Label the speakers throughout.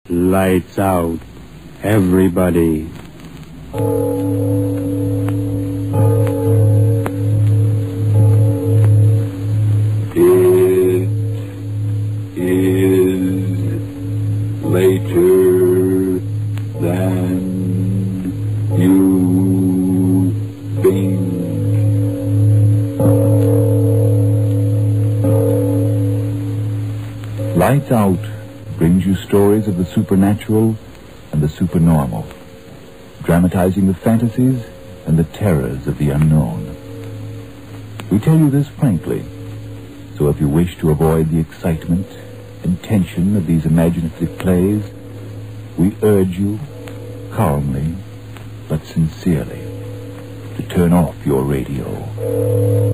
Speaker 1: Lights out, everybody. It is later than you think.
Speaker 2: Lights Out brings you stories of the supernatural and the supernormal, dramatizing the fantasies and the terrors of the unknown. We tell you this frankly, so if you wish to avoid the excitement and tension of these imaginative plays, we urge you, calmly but sincerely, to turn off your radio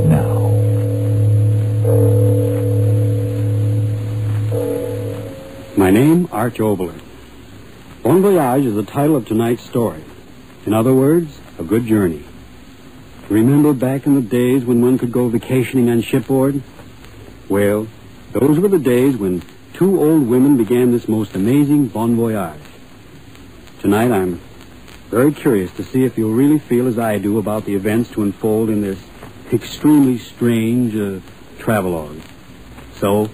Speaker 2: now.
Speaker 1: My name, Arch Oberlin. Bon Voyage is the title of tonight's story. In other words, a good journey. Remember back in the days when one could go vacationing on shipboard? Well, those were the days when two old women began this most amazing bon voyage. Tonight I'm very curious to see if you'll really feel as I do about the events to unfold in this extremely strange travelogue. So,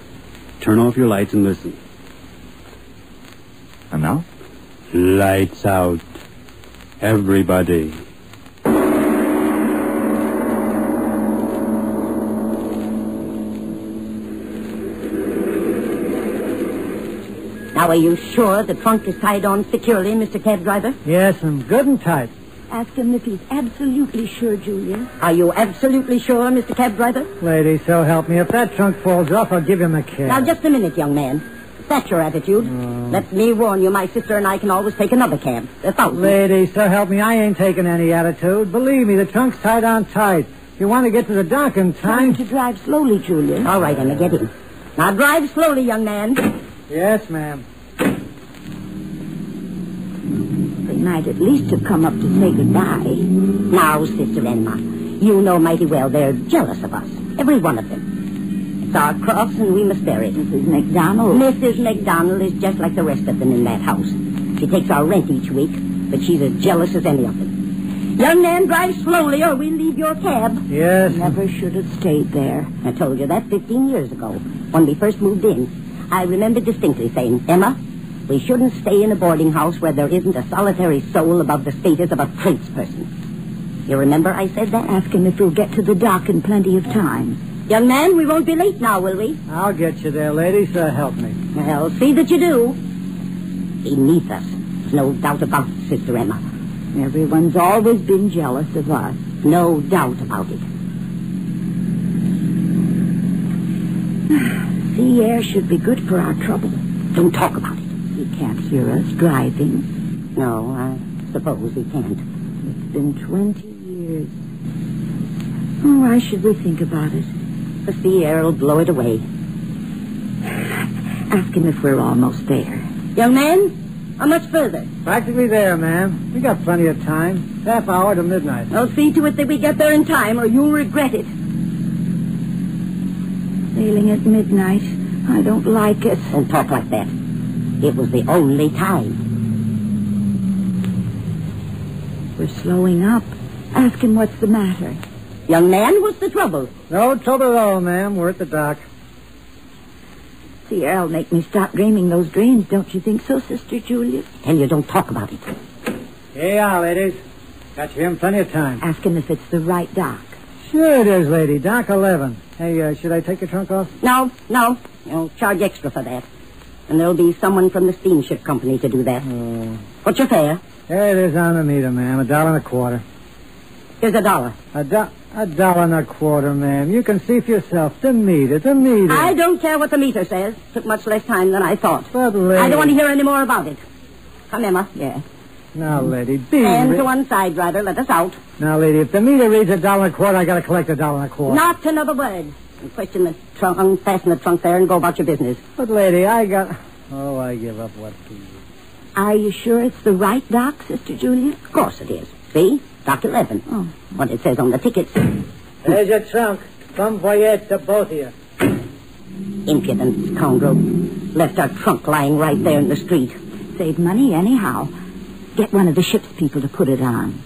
Speaker 1: turn off your lights and listen.
Speaker 2: And now?
Speaker 1: Lights out, everybody.
Speaker 3: Now, are you sure the trunk is tied on securely, Mr. Cab Driver?
Speaker 4: Yes, I'm good and tight.
Speaker 5: Ask him if he's absolutely sure, Julia.
Speaker 3: Are you absolutely sure, Mr. Cab Driver?
Speaker 4: Lady, so help me. If that trunk falls off, I'll give him a cab.
Speaker 3: Now, just a minute, young man. If that's your attitude, let me warn you, my sister and I can always take another cab.
Speaker 4: Lady, so help me, I ain't taking any attitude. Believe me, the trunk's tied on tight. If you want to get to the dock in time...
Speaker 5: Time to drive slowly, Julia.
Speaker 3: All right, Emma, get in. Now, drive slowly, young man.
Speaker 4: Yes, ma'am.
Speaker 5: They might at least have come up to say goodbye.
Speaker 3: Now, Sister Emma, you know mighty well they're jealous of us. Every one of them. It's our cross, and we must bear it.
Speaker 5: Mrs. McDonald.
Speaker 3: Mrs. McDonald is just like the rest of them in that house. She takes our rent each week, but she's as jealous as any of them. Young man, drive slowly, or we'll leave your cab.
Speaker 4: Yes.
Speaker 5: Never should have stayed there.
Speaker 3: I told you that 15 years ago, when we first moved in. I remember distinctly saying, Emma, we shouldn't stay in a boarding house where there isn't a solitary soul above the status of a tradesperson. You remember I said that?
Speaker 5: Ask him if we'll get to the dock in plenty of time.
Speaker 3: Young man, we won't be late now, will we?
Speaker 4: I'll get you there, lady, so help me.
Speaker 3: Well, see that you do. Beneath us. There's no doubt about it, Sister Emma.
Speaker 5: Everyone's always been jealous of us.
Speaker 3: No doubt about it.
Speaker 5: Sea air should be good for our trouble.
Speaker 3: Don't talk about it.
Speaker 5: He can't hear us driving.
Speaker 3: No, I suppose he can't.
Speaker 5: It's been 20 years. Oh, why should we think about it?
Speaker 3: The sea air will blow it away.
Speaker 5: Ask him if we're almost there.
Speaker 3: Young man, how much further?
Speaker 4: Practically there, ma'am. We got plenty of time. Half hour to midnight.
Speaker 3: Well, see to it that we get there in time, or you'll regret it.
Speaker 5: Sailing at midnight. I don't like it.
Speaker 3: Don't talk like that. It was the only time.
Speaker 5: We're slowing up. Ask him what's the matter.
Speaker 3: Young man, what's the trouble?
Speaker 4: No trouble at all, ma'am. We're at the dock.
Speaker 5: The air'll make me stop dreaming those dreams. Don't you think so, Sister Julia?
Speaker 3: Tell you, don't talk about it.
Speaker 4: Here you are, ladies. Got you here in plenty of time.
Speaker 5: Ask him if it's the right dock.
Speaker 4: Sure it is, lady. Dock 11. Hey, should I take your trunk off?
Speaker 3: No. You'll charge extra for that. And there'll be someone from the steamship company to do that. What's your fare?
Speaker 4: There it is on the meter, ma'am. $1.25.
Speaker 3: Here's $1.
Speaker 4: $1.25, ma'am. You can see for yourself. The meter.
Speaker 3: I don't care what the meter says. Took much less time than I thought.
Speaker 4: But, lady...
Speaker 3: I don't want to hear any more about it. Come, Emma.
Speaker 5: Yeah.
Speaker 4: Now, lady, be...
Speaker 3: Hands to one side, driver. Let us out.
Speaker 4: Now, lady, if the meter reads $1.25, I gotta collect $1.25.
Speaker 3: Not another word. And question the trunk, unfasten the trunk there and go about your business.
Speaker 4: But, lady, I got... Oh, I give up. What for you?
Speaker 5: Are you sure it's the right dock, Sister Julia?
Speaker 3: Of course it is. See? Dock 11.
Speaker 5: Oh.
Speaker 3: What it says on the tickets.
Speaker 4: There's your trunk. Bon voyage to both of you.
Speaker 3: Impudent scoundrel. Left our trunk lying right there in the street.
Speaker 5: save money anyhow. Get one of the ship's people to put it on.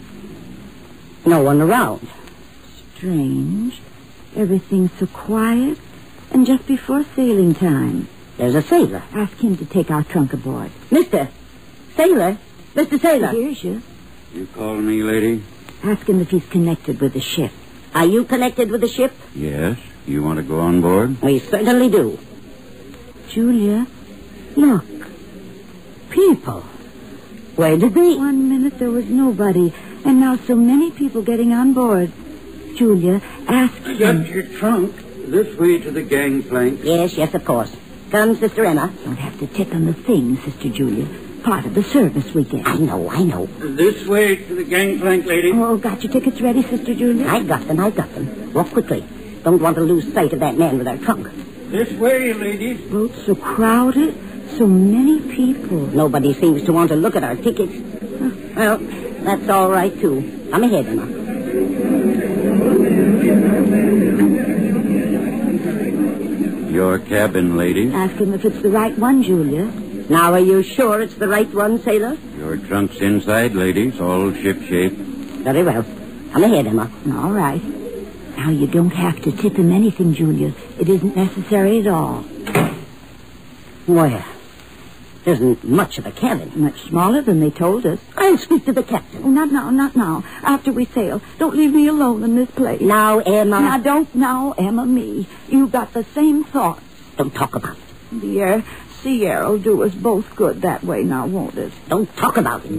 Speaker 3: No one around.
Speaker 5: Strange. Everything's so quiet. And just before sailing time.
Speaker 3: There's a sailor.
Speaker 5: Ask him to take our trunk aboard.
Speaker 3: Mister. Sailor. Mr. Sailor.
Speaker 5: Here's you.
Speaker 1: You call me, lady?
Speaker 5: Ask him if he's connected with the ship.
Speaker 3: Are you connected with the ship?
Speaker 1: Yes. You want to go on board?
Speaker 3: We certainly do.
Speaker 5: Julia, look.
Speaker 3: People. Where did they...
Speaker 5: 1 minute there was nobody, and now so many people getting on board. Julia, ask him.
Speaker 1: your trunk. This way to the gangplank.
Speaker 3: Yes, of course. Come, Sister Emma.
Speaker 5: Don't have to tip on the thing, Sister Julia. Part of the service we get.
Speaker 3: I know.
Speaker 1: This way to the gangplank, lady.
Speaker 5: Oh, got your tickets ready, Sister Julia?
Speaker 3: I got them. Walk quickly. Don't want to lose sight of that man with our trunk.
Speaker 1: This way, ladies.
Speaker 5: Boat's so crowded, so many people.
Speaker 3: Nobody seems to want to look at our tickets. Well, that's all right, too. Come ahead, Emma.
Speaker 1: Your cabin, ladies.
Speaker 5: Ask him if it's the right one, Julia.
Speaker 3: Now, are you sure it's the right one, sailor?
Speaker 1: Your trunk's inside, ladies. All shipshape.
Speaker 3: Very well. Come ahead, Emma.
Speaker 5: All right. Now, you don't have to tip him anything, Julia. It isn't necessary at all.
Speaker 3: Well, isn't much of a cabin.
Speaker 5: Much smaller than they told us.
Speaker 3: I'll speak to the captain.
Speaker 5: Oh, not now. After we sail. Don't leave me alone in this place.
Speaker 3: Now, Emma.
Speaker 5: Now, don't now, Emma, me. You got the same thoughts.
Speaker 3: Don't talk about it.
Speaker 5: The sea air will do us both good that way now, won't it?
Speaker 3: Don't talk about it.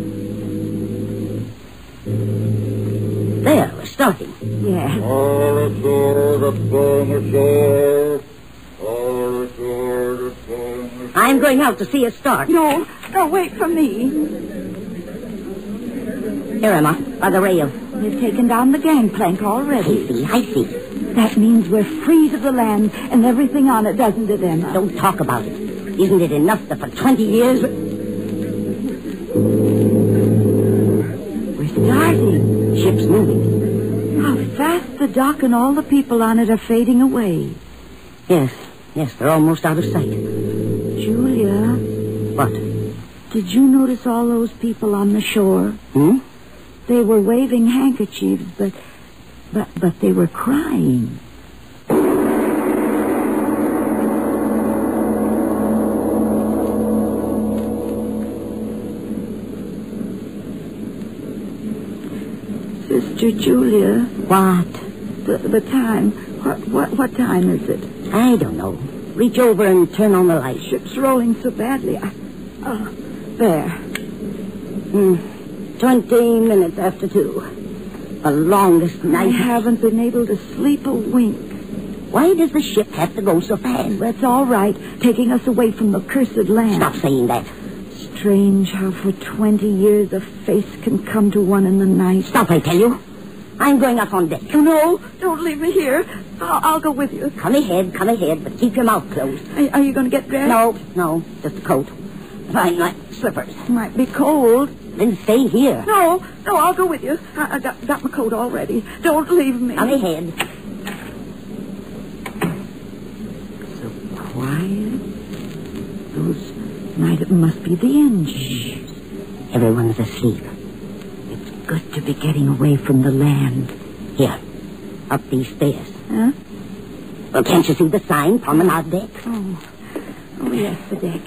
Speaker 3: There, we're starting.
Speaker 5: Yeah.
Speaker 2: All ashore, upon the shore. All ashore, upon the shore.
Speaker 3: I'm going out to see it start.
Speaker 5: No, wait for me.
Speaker 3: Here, Emma, by the rail.
Speaker 5: We've taken down the gangplank already.
Speaker 3: I see.
Speaker 5: That means we're free to the land and everything on it, doesn't it, Emma?
Speaker 3: Don't talk about it. Isn't it enough that for 20 years...
Speaker 5: We're starting.
Speaker 3: Ship's moving.
Speaker 5: How fast the dock and all the people on it are fading away.
Speaker 3: Yes, they're almost out of sight.
Speaker 5: Julia,
Speaker 3: What?
Speaker 5: did you notice all those people on the shore? They were waving handkerchiefs, but they were crying. Sister Julia.
Speaker 3: What?
Speaker 5: The time. What time is it?
Speaker 3: I don't know. Reach over and turn on the light.
Speaker 5: Ship's rolling so badly. There.
Speaker 3: 20 minutes after 2. The longest
Speaker 5: I
Speaker 3: night.
Speaker 5: haven't been able to sleep a wink.
Speaker 3: Why does the ship have to go so fast?
Speaker 5: That's all right, taking us away from the cursed land.
Speaker 3: Stop saying that.
Speaker 5: Strange how for 20 years a face can come to one in the night.
Speaker 3: Stop, I tell you. I'm going up on deck.
Speaker 5: Oh, no, don't leave me here. I'll go with you.
Speaker 3: Come ahead, but keep your mouth closed.
Speaker 5: Are you going to get dressed?
Speaker 3: No, just a coat. Fine, like slippers.
Speaker 5: Might be cold.
Speaker 3: Then stay here.
Speaker 5: No, I'll go with you. I got my coat already. Don't leave me.
Speaker 3: Come ahead.
Speaker 5: So quiet. Those might must be the engines.
Speaker 3: Everyone's asleep.
Speaker 5: It's good to be getting away from the land.
Speaker 3: Here, up these stairs.
Speaker 5: Huh?
Speaker 3: Well, can't you see the sign, promenade deck?
Speaker 5: Oh, yes, the deck.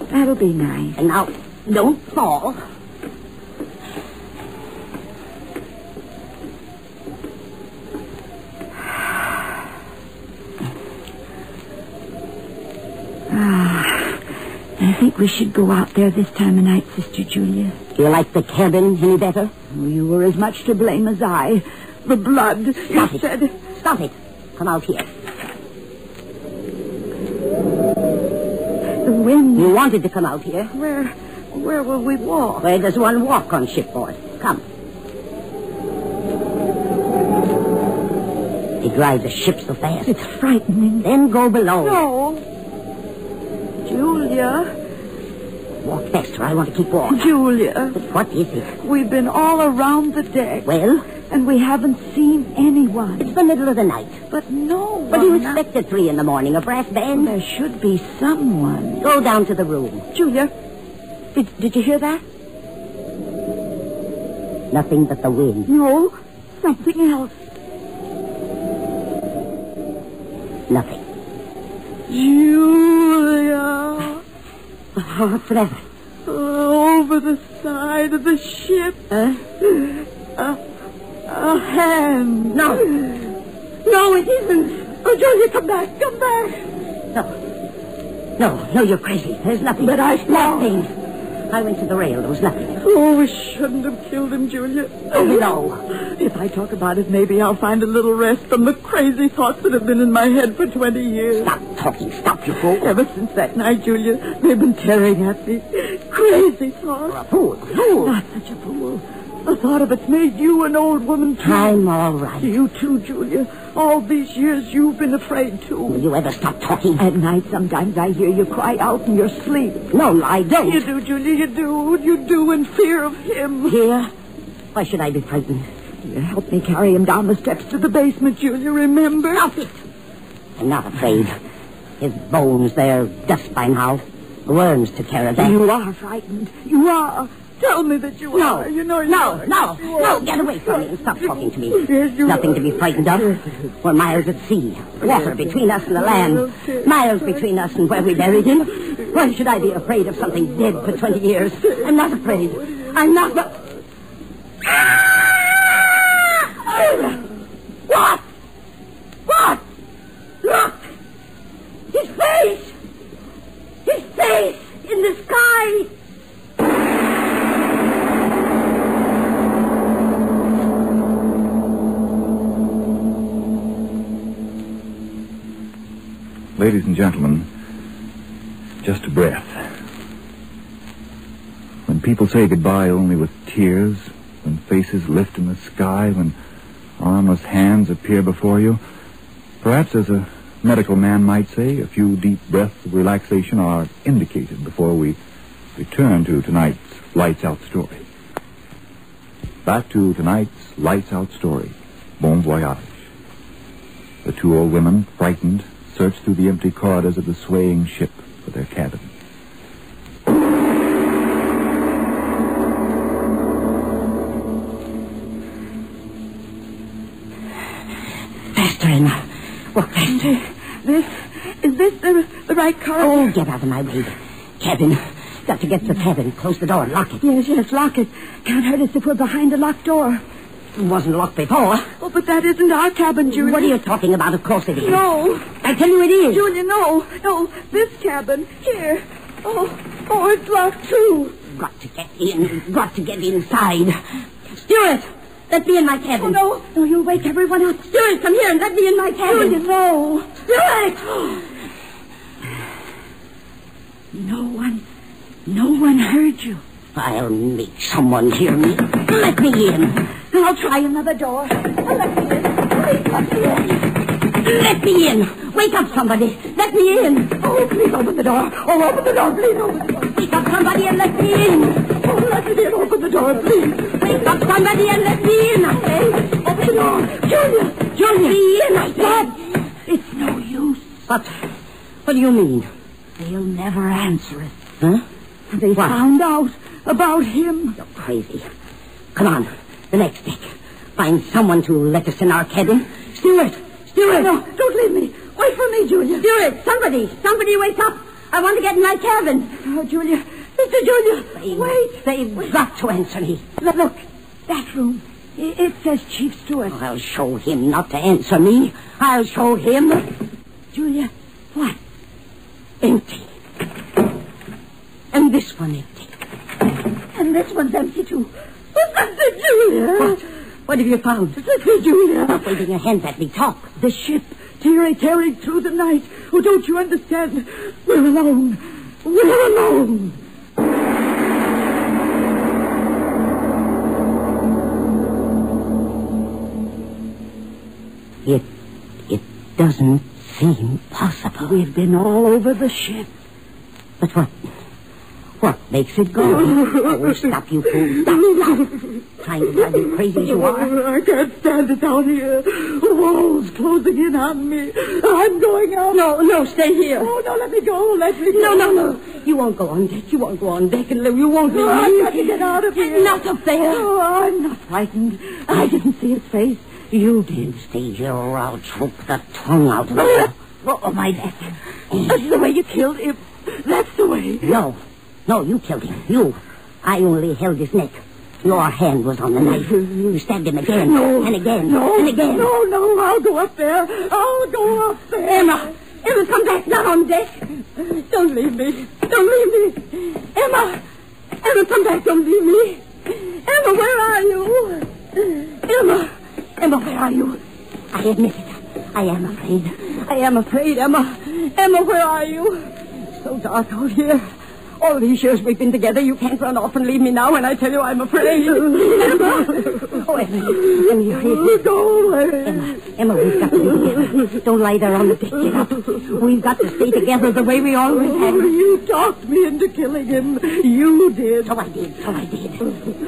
Speaker 5: That'll be nice.
Speaker 3: And now, don't fall.
Speaker 5: I think we should go out there this time of night, Sister Julia.
Speaker 3: Do you like the cabin any better?
Speaker 5: Oh, you were as much to blame as I. The blood,
Speaker 3: Stop
Speaker 5: you
Speaker 3: it.
Speaker 5: said.
Speaker 3: Stop it. Come out here.
Speaker 5: The wind.
Speaker 3: You wanted to come out here.
Speaker 5: Where will we walk?
Speaker 3: Where does one walk on shipboard? Come. They drive the ship so fast.
Speaker 5: It's frightening.
Speaker 3: Then go below.
Speaker 5: No. Julia.
Speaker 3: Walk faster. I want to keep walking.
Speaker 5: Julia.
Speaker 3: But what is it?
Speaker 5: We've been all around the deck.
Speaker 3: Well?
Speaker 5: And we haven't seen anyone.
Speaker 3: It's the middle of the night.
Speaker 5: But no one.
Speaker 3: What do you expect at 3 in the morning? A brass band?
Speaker 5: There should be someone.
Speaker 3: Go down to the room.
Speaker 5: Julia. Did you hear that?
Speaker 3: Nothing but the wind.
Speaker 5: No, something else.
Speaker 3: Nothing.
Speaker 5: Julia.
Speaker 3: What's that?
Speaker 5: Over the side of the ship. A hand.
Speaker 3: No. No, it isn't.
Speaker 5: Oh, Julia, come back. Come back.
Speaker 3: No, you're crazy. There's nothing.
Speaker 5: But I saw.
Speaker 3: Nothing. I went to the rail. There was nothing.
Speaker 5: Oh, we shouldn't have killed him, Julia.
Speaker 3: Oh, no.
Speaker 5: If I talk about it, maybe I'll find a little rest from the crazy thoughts that have been in my head for 20 years.
Speaker 3: Stop talking. Stop, you fool.
Speaker 5: Ever since that night, Julia, they've been tearing at me. Crazy thoughts.
Speaker 3: You're a fool. Fool.
Speaker 5: Not such a fool. The thought of it's made you an old woman, too.
Speaker 3: I'm all right.
Speaker 5: You, too, Julia. All these years, you've been afraid, too.
Speaker 3: Will you ever stop talking?
Speaker 5: At night, sometimes I hear you cry out in your sleep.
Speaker 3: No, I don't.
Speaker 5: You do, Julia, you do. You do in fear of him.
Speaker 3: Here? Why should I be frightened?
Speaker 5: You helped me carry him down the steps to the basement, Julia, remember?
Speaker 3: Stop it. I'm not afraid. His bones, they're dust by now. Worms took care of that.
Speaker 5: You are frightened. You are. Tell me that you are. You know you are.
Speaker 3: No, get away from me and stop talking to me.
Speaker 5: Yes, you
Speaker 3: Nothing
Speaker 5: are.
Speaker 3: to be frightened of. We're miles at sea. Water between us and the land. Miles between us and where we buried him. Why should I be afraid of something dead for 20 years? I'm not afraid. I'm not... What? What? Look! His face! His face in the sky!
Speaker 2: Ladies and gentlemen, just a breath. When people say goodbye only with tears, when faces lift in the sky, when armless hands appear before you, perhaps, as a medical man might say, a few deep breaths of relaxation are indicated before we return to tonight's Lights Out story. Back to tonight's Lights Out story, Bon Voyage. The two old women, frightened, searched through the empty corridors of the swaying ship for their cabin.
Speaker 3: Faster, Emma. Walk faster.
Speaker 5: Is this the right corridor?
Speaker 3: Oh, get out of my way. Cabin. Got to get to the cabin. Close the door and lock it.
Speaker 5: Yes, lock it. Can't hurt us if we're behind a locked door.
Speaker 3: It wasn't locked before.
Speaker 5: Oh, but that isn't our cabin, Julia.
Speaker 3: What are you talking about? Of course it is.
Speaker 5: No.
Speaker 3: I tell you it is.
Speaker 5: Julia, no. This cabin. Here. Oh, it's locked, too.
Speaker 3: Got to get in. Got to get inside. Stuart, let me in my cabin.
Speaker 5: Oh, no, you'll wake everyone up.
Speaker 3: Stuart, come here and let me in my cabin.
Speaker 5: Julia, no.
Speaker 3: Stuart!
Speaker 5: No one heard you.
Speaker 3: I'll make someone hear me. Let me in.
Speaker 5: I'll try another door. Let
Speaker 3: me in. Wake up, somebody. Let me in.
Speaker 5: Oh, please open the door. Oh, open the door, please open the door.
Speaker 3: Wake up, somebody, and let me in.
Speaker 5: Oh, let me in. Open the door, please.
Speaker 3: Wake up, somebody, and let me in. I say.
Speaker 5: Open the door. Julia.
Speaker 3: Let me in, I said.
Speaker 5: It's no use.
Speaker 3: What do you mean?
Speaker 5: They'll never answer it.
Speaker 3: Huh?
Speaker 5: They found out about him.
Speaker 3: You're crazy. Come on. The next deck. Find someone to let us in our cabin. Stuart!
Speaker 5: No, don't leave me. Wait for me, Julia.
Speaker 3: Stuart, somebody wake up. I want to get in my cabin.
Speaker 5: Oh, Julia. Mr. Julia. Wait.
Speaker 3: They've got to answer me.
Speaker 5: Look, that room. It says Chief Stewart.
Speaker 3: Oh, I'll show him not to answer me. I'll show him.
Speaker 5: Julia, what?
Speaker 3: Empty. And this one empty.
Speaker 5: And this one's empty, too. Sister Julia.
Speaker 3: What have you found?
Speaker 5: Sister Julia.
Speaker 3: Stop waving your hands at me. Talk.
Speaker 5: The ship tearing through the night. Oh, don't you understand? We're alone. We're alone.
Speaker 3: It doesn't seem possible.
Speaker 5: We've been all over the ship.
Speaker 3: But what makes it go? Oh, stop, you fool. Stop. Trying to drive me crazy as you are.
Speaker 5: I can't stand it out here. Walls closing in on me. I'm going out.
Speaker 3: No, stay here.
Speaker 5: Oh, no, let me go.
Speaker 3: No. You won't go on deck. You won't go on deck and live. You won't leave me.
Speaker 5: I've got to get out of here.
Speaker 3: Not up there.
Speaker 5: Oh, I'm not frightened. I didn't see his face.
Speaker 3: You did see your I'll choke the tongue out of you. Oh, my neck.
Speaker 5: That's the way you killed him. That's the way.
Speaker 3: No, you killed him. You. I only held his neck. Your hand was on the knife. You stabbed him again.
Speaker 5: No.
Speaker 3: And again.
Speaker 5: No.
Speaker 3: And again.
Speaker 5: No. I'll go up there. I'll go up there.
Speaker 3: Emma, come back. Not on deck.
Speaker 5: Don't leave me. Emma, come back. Don't leave me. Emma, where are you? Emma, where are you?
Speaker 3: I admit it. I am afraid.
Speaker 5: Emma. Emma, where are you? So dark out here. All these years we've been together, you can't run off and leave me now when I tell you I'm afraid. Emma!
Speaker 3: Oh, Emma, you're here.
Speaker 5: Go away.
Speaker 3: Emma, we've got to be together. Don't lie there on the deck. Get up. We've got to stay together the way we always have.
Speaker 5: You talked me into killing him. You did.
Speaker 3: So I did.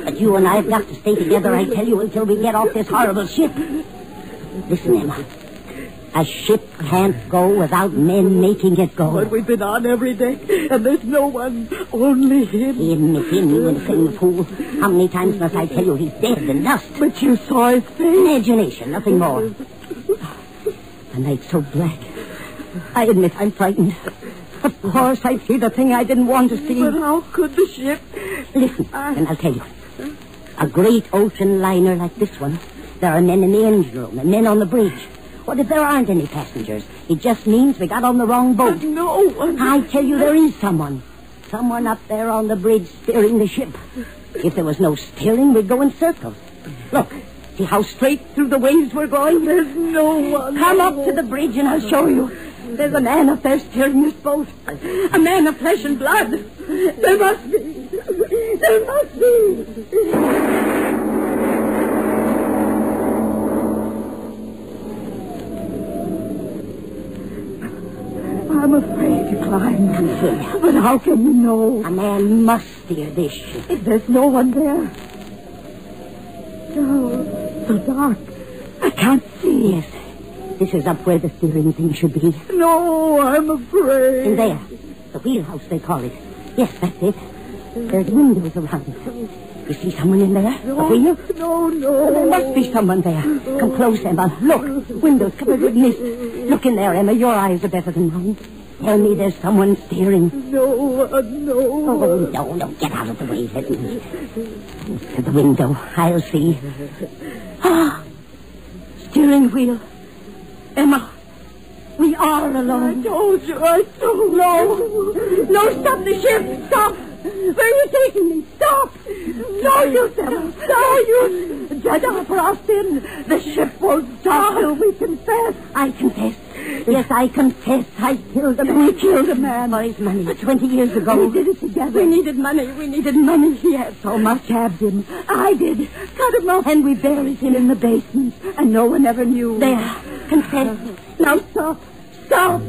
Speaker 3: But you and I have got to stay together, I tell you, until we get off this horrible ship. Listen, Emma. A ship can't go without men making it go.
Speaker 5: But we've been on every day, and there's no one, only him.
Speaker 3: Him, you insane fool. How many times must I tell you he's dead and dust?
Speaker 5: But you saw his face.
Speaker 3: Imagination, nothing more. The night's so black. I admit I'm frightened. Of course I see the thing I didn't want to see.
Speaker 5: But how could the ship...
Speaker 3: Listen, and I'll tell you. A great ocean liner like this one, there are men in the engine room and men on the bridge. What if there aren't any passengers? It just means we got on the wrong boat.
Speaker 5: But no one...
Speaker 3: I tell you, there is someone. Someone up there on the bridge steering the ship. If there was no steering, we'd go in circles. Look, see how straight through the waves we're going?
Speaker 5: There's no one.
Speaker 3: Come up to the bridge and I'll show you. There's a man up there steering this boat. A man of flesh and blood.
Speaker 5: There must be. There must be. I'm afraid to climb. But how can you know?
Speaker 3: A man must steer this ship.
Speaker 5: If there's no one there. No, so dark. I can't see.
Speaker 3: Yes, this is up where the steering thing should be.
Speaker 5: No, I'm afraid.
Speaker 3: In there. The wheelhouse, they call it. Yes, that's it. There's windows around it. You see someone in there?
Speaker 5: No,
Speaker 3: the wheel?
Speaker 5: No.
Speaker 3: There must be someone there. Come close, Emma. Look, windows covered with mist. Look in there, Emma. Your eyes are better than mine. Tell me there's someone steering.
Speaker 5: No.
Speaker 3: Oh, no. Get out of the way. Let me. To the window. I'll see. Ah! Steering wheel. Emma, we are alone.
Speaker 5: I told you. No, stop the ship. Stop. Where are you taking me? Stop. No, you devil. No, you. Judge us for our sin. The ship won't stop till we confess.
Speaker 3: I confess. Yes, I confess. I killed a man.
Speaker 5: We killed a man.
Speaker 3: For his money. 20 years ago.
Speaker 5: We did it together. We needed money. He had so much. Stabbed him. I did. Cut him off. And we buried him in the basement. And no one ever knew.
Speaker 3: There. Confess.
Speaker 5: Now stop. Stop.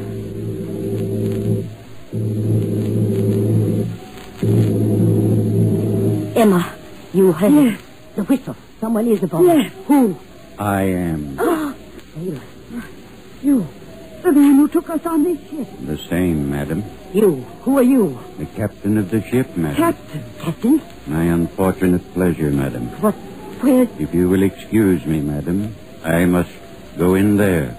Speaker 3: Emma, you heard the whistle. Someone is aboard.
Speaker 5: Yes.
Speaker 3: Who?
Speaker 1: I am.
Speaker 3: Sailor.
Speaker 5: You. The man who took us on this ship.
Speaker 1: The same, madam.
Speaker 3: You. Who are you?
Speaker 1: The captain of the ship, madam.
Speaker 3: Captain?
Speaker 1: My unfortunate pleasure, madam.
Speaker 3: What? Where?
Speaker 1: If you will excuse me, madam, I must go in there.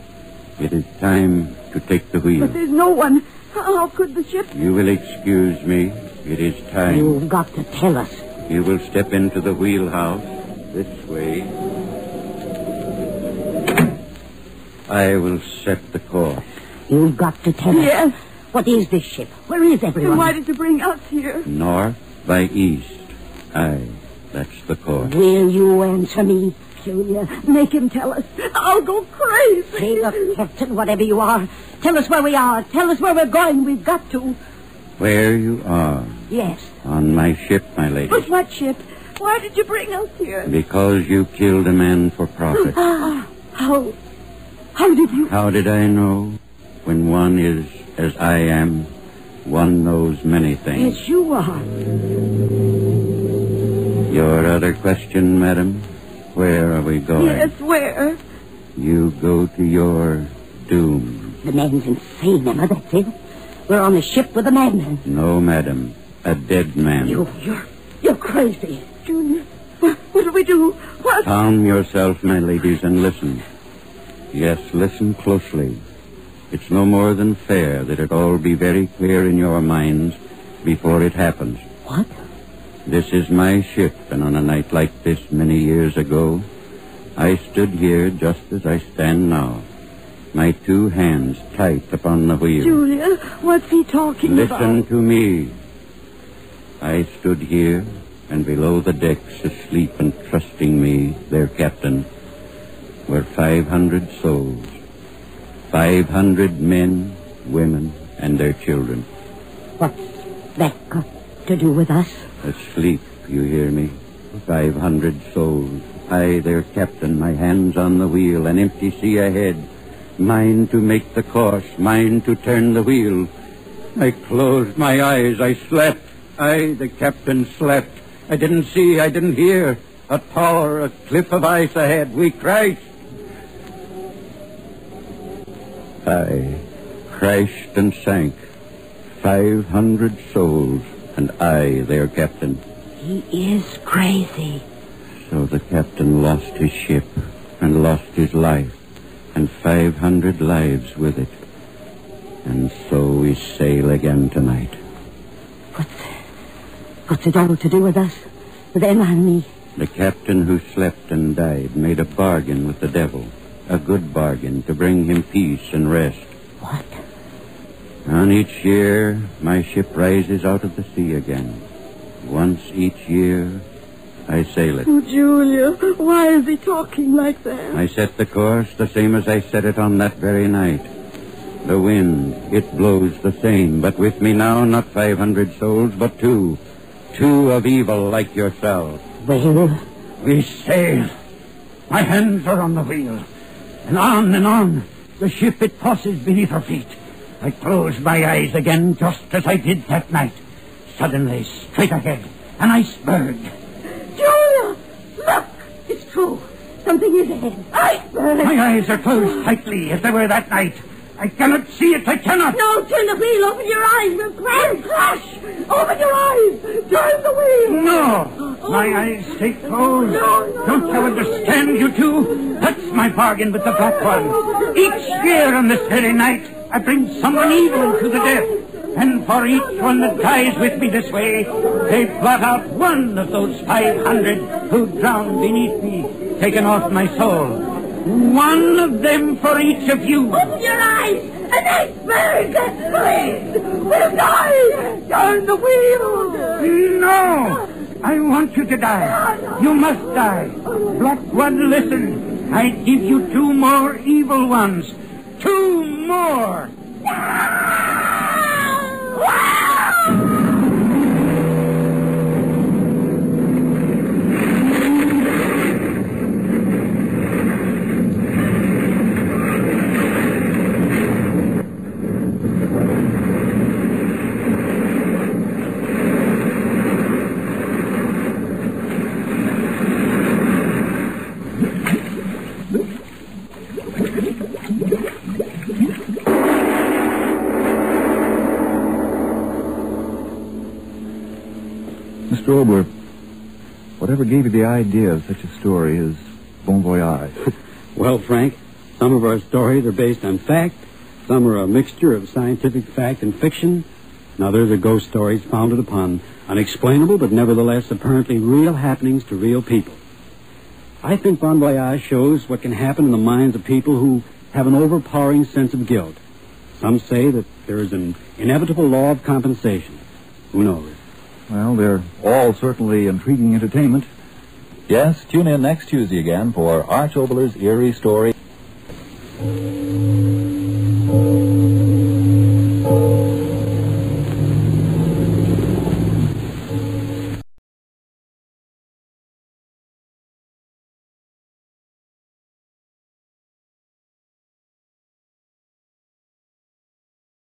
Speaker 1: It is time to take the wheel.
Speaker 5: But there's no one. How could the ship...
Speaker 1: You will excuse me. It is time.
Speaker 3: You've got to tell us.
Speaker 1: You will step into the wheelhouse this way. I will set the course.
Speaker 3: You've got to tell us.
Speaker 5: Yes.
Speaker 3: What is this ship? Where is everyone?
Speaker 5: Then why did you bring us here?
Speaker 1: North by east. Aye, that's the course.
Speaker 3: Will you answer me?
Speaker 5: Julia, make him tell us. I'll go crazy.
Speaker 3: Say, look, Captain, whatever you are, tell us where we are. Tell us where we're going. We've got to.
Speaker 1: Where you are?
Speaker 3: Yes.
Speaker 1: On my ship, my lady.
Speaker 5: But what ship? Why did you bring us here?
Speaker 1: Because you killed a man for profit.
Speaker 5: How did you...
Speaker 1: How did I know? When one is as I am, one knows many things.
Speaker 5: Yes, you are.
Speaker 1: Your other question, madam? Where are we going?
Speaker 5: Yes, where?
Speaker 1: You go to your doom.
Speaker 3: The man's insane, Emma, that's it. We're on a ship with a madman.
Speaker 1: No, madam. A dead man.
Speaker 3: You're crazy.
Speaker 5: Junior, what do we do? What?
Speaker 1: Calm yourself, my ladies, and listen. Yes, listen closely. It's no more than fair that it all be very clear in your minds before it happens.
Speaker 3: What?
Speaker 1: This is my ship, and on a night like this many years ago, I stood here just as I stand now, my two hands tight upon the wheel.
Speaker 5: Julia, what's he talking about?
Speaker 1: Listen to me. I stood here, and below the decks, asleep and trusting me, their captain, were 500 souls. 500 men, women, and their children.
Speaker 3: What's that got to do with us?
Speaker 1: Asleep, you hear me? 500 souls. I, their captain, my hands on the wheel, an empty sea ahead. Mine to make the course, mine to turn the wheel. I closed my eyes, I slept. I, the captain, slept. I didn't see, I didn't hear. A tower, a cliff of ice ahead. We crashed. I crashed and sank. 500 souls, and I, their captain.
Speaker 3: He is crazy.
Speaker 1: So the captain lost his ship and lost his life, and 500 lives with it. And so we sail again tonight.
Speaker 3: What's it all to do with us? With Emma and me?
Speaker 1: The captain who slept and died made a bargain with the devil. A good bargain to bring him peace and rest.
Speaker 3: What?
Speaker 1: On each year, my ship rises out of the sea again. Once each year, I sail it.
Speaker 5: Oh, Julia, why is he talking like that?
Speaker 1: I set the course the same as I set it on that very night. The wind, it blows the same, but with me now, not 500 souls, but two. Two of evil like yourselves.
Speaker 3: Well?
Speaker 1: We sail. My hands are on the wheel. And on, the ship, it tosses beneath our feet. I close my eyes again, just as I did that night. Suddenly, straight ahead, an iceberg.
Speaker 5: Julia, look! It's true. Something is ahead. Iceberg!
Speaker 1: My eyes are closed tightly, as they were that night. I cannot see it, I cannot.
Speaker 5: No, turn the wheel. Open your eyes. We'll crash. Crash. Open your eyes. Turn the wheel.
Speaker 1: No. My eyes stay closed.
Speaker 5: No.
Speaker 1: Don't you understand, you two? That's my bargain with the Black One. Each year on this very night, I bring someone evil to the death. And for each one that dies with me this way, they blot out one of those 500 who drowned beneath me, taken off my soul. One of them for each of you.
Speaker 5: Open your eyes. An iceberg. Please. We'll die. Turn the wheel.
Speaker 1: No. I want you to die. You must die. Black One, listen. I give you two more evil ones. Two more.
Speaker 2: Mr. Obler, whatever gave you the idea of such a story is Bon Voyage?
Speaker 1: Well, Frank, some of our stories are based on fact, some are a mixture of scientific fact and fiction, and others are ghost stories founded upon unexplainable but nevertheless apparently real happenings to real people. I think Bon Voyage shows what can happen in the minds of people who have an overpowering sense of guilt. Some say that there is an inevitable law of compensation. Who knows?
Speaker 2: Well, they're all certainly intriguing entertainment. Yes, tune in next Tuesday again for Arch Obler's Eerie Story.